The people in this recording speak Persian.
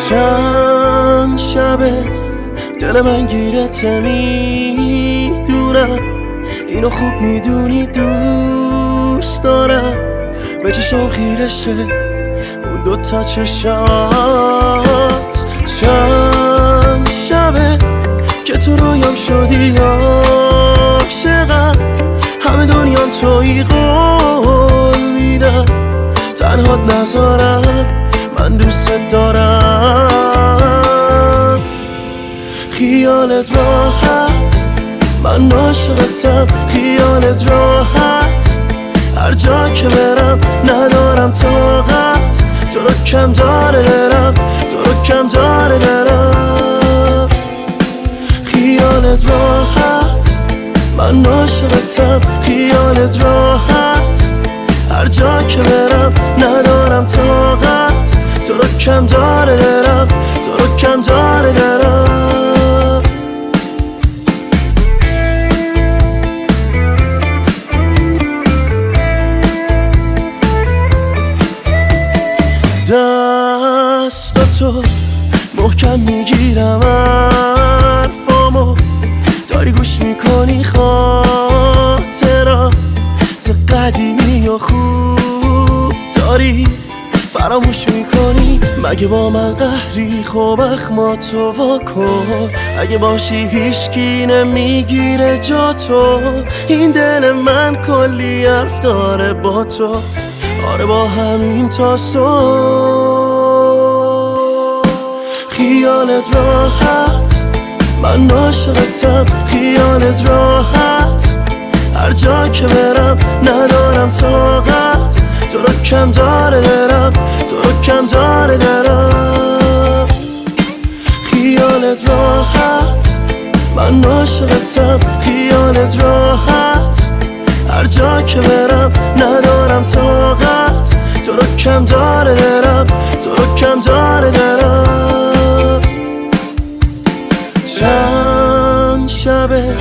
چند شبه دل من گیرته میدونم، اینو خوب میدونی دوست دارم. به چشم خیره شه اون دوتا چشات. چند شبه که تو رویام شدی عاشقم، همه دنیام تویی قول میدم، تنهات نذارم من دوست دارم. خیالت راحت من عاشقتم، خیالت راحت هر جا که برم ندارم طاقت، تو رو کم داره دلم، تو رو کم داره دلم. خیالت راحت من عاشقتم، خیالت راحت هر جا که برم ندارم طاقت، تو رو کم داره دلم، تو رو کم داره دلم. دستاتو محکم میگیرم، حرفامو داری گوش میکنی، خاطرم تو قدیمی و خوب داری فراموش میکنی. مگه با من قهری؟ خب اخماتو واکن، اگه باشی هیچکی نمیگیره جا تو. این دل من کلی حرف داره با تو، آره با همین تا صبح. خیالت راحت من عاشقتم، خیالت راحت هر جا که برم ندارم طاقت، تو رو کم داره دلم، تو رو کم داره دلم. خیالت راحت من عاشقتم، خیالت راحت هر جا که برم ندارم طاقت، تو رو کم داره دلم، تو رو کم داره دلم. چند شبه